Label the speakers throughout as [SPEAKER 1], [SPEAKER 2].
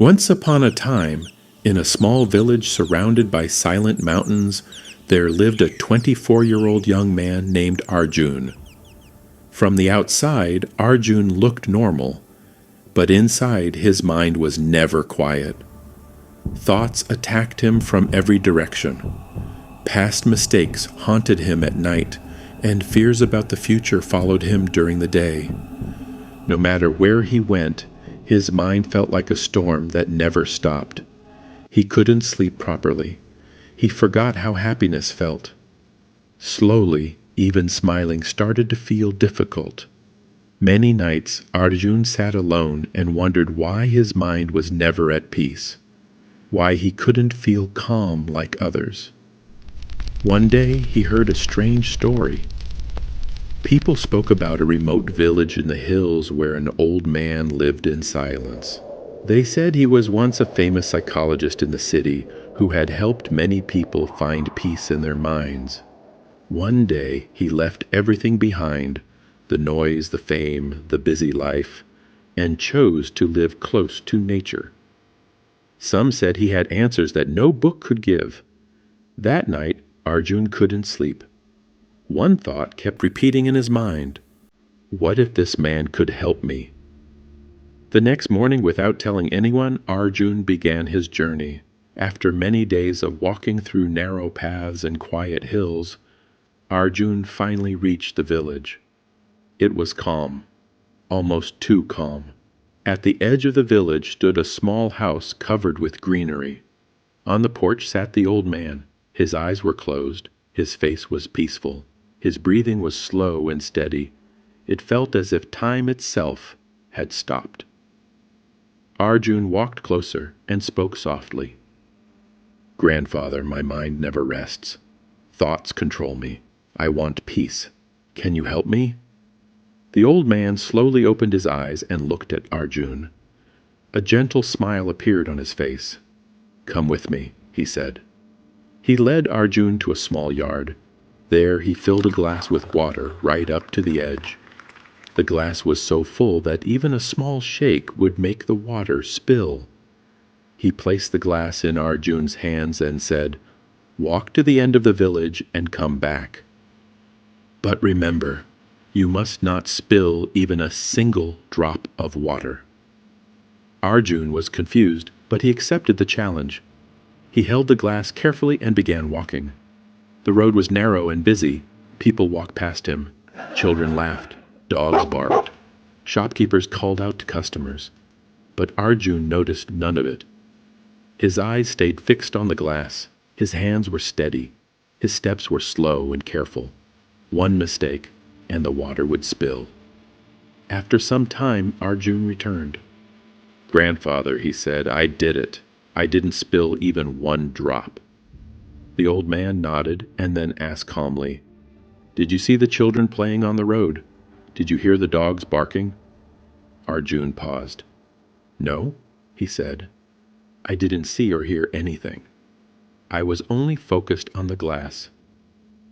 [SPEAKER 1] Once upon a time, in a small village surrounded by silent mountains, there lived a 24-year-old young man named Arjun. From the outside, Arjun looked normal, but inside his mind was never quiet. Thoughts attacked him from every direction. Past mistakes haunted him at night, and fears about the future followed him during the day. No matter where he went, his mind felt like a storm that never stopped. He couldn't sleep properly. He forgot how happiness felt. Slowly, even smiling started to feel difficult. Many nights, Arjun sat alone and wondered why his mind was never at peace, why he couldn't feel calm like others. One day, he heard a strange story. People spoke about a remote village in the hills where an old man lived in silence. They said he was once a famous psychologist in the city who had helped many people find peace in their minds. One day, he left everything behind, the noise, the fame, the busy life, and chose to live close to nature. Some said he had answers that no book could give. That night, Arjun couldn't sleep. One thought kept repeating in his mind: what if this man could help me? The next morning, without telling anyone, Arjun began his journey. After many days of walking through narrow paths and quiet hills, Arjun finally reached the village. It was calm, almost too calm. At the edge of the village stood a small house covered with greenery. On the porch sat the old man. His eyes were closed, his face was peaceful. His breathing was slow and steady. It felt as if time itself had stopped. Arjun walked closer and spoke softly. "Grandfather, my mind never rests. Thoughts control me. I want peace. Can you help me?" The old man slowly opened his eyes and looked at Arjun. A gentle smile appeared on his face. "Come with me," he said. He led Arjun to a small yard. There he filled a glass with water right up to the edge. The glass was so full that even a small shake would make the water spill. He placed the glass in Arjun's hands and said, "Walk to the end of the village and come back. But remember, you must not spill even a single drop of water." Arjun was confused, but he accepted the challenge. He held the glass carefully and began walking. The road was narrow and busy. People walked past him. Children laughed. Dogs barked. Shopkeepers called out to customers. But Arjun noticed none of it. His eyes stayed fixed on the glass. His hands were steady. His steps were slow and careful. One mistake, and the water would spill. After some time, Arjun returned. "Grandfather," he said, "I did it. I didn't spill even one drop." The old man nodded and then asked calmly, "Did you see the children playing on the road? Did you hear the dogs barking?" Arjun paused. "No," he said. "I didn't see or hear anything. I was only focused on the glass."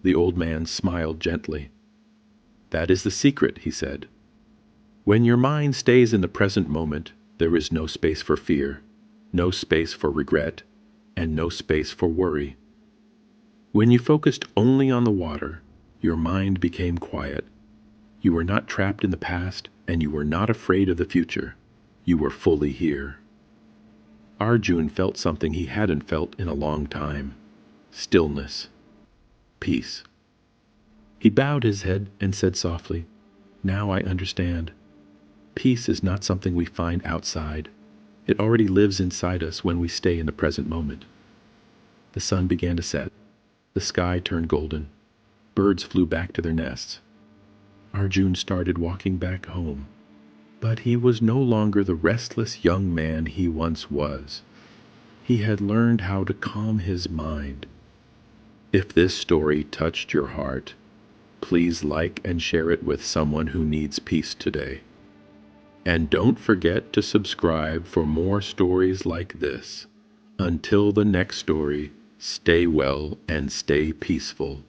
[SPEAKER 1] The old man smiled gently. "That is the secret," he said. "When your mind stays in the present moment, there is no space for fear, no space for regret, and no space for worry. When you focused only on the water, your mind became quiet. You were not trapped in the past, and you were not afraid of the future. You were fully here." Arjun felt something he hadn't felt in a long time: stillness, peace. He bowed his head and said softly, "Now I understand. Peace is not something we find outside. It already lives inside us when we stay in the present moment." The sun began to set. The sky turned golden. Birds flew back to their nests. Arjun started walking back home. But he was no longer the restless young man he once was. He had learned how to calm his mind. If this story touched your heart, please like and share it with someone who needs peace today. And don't forget to subscribe for more stories like this. Until the next story, stay well and stay peaceful.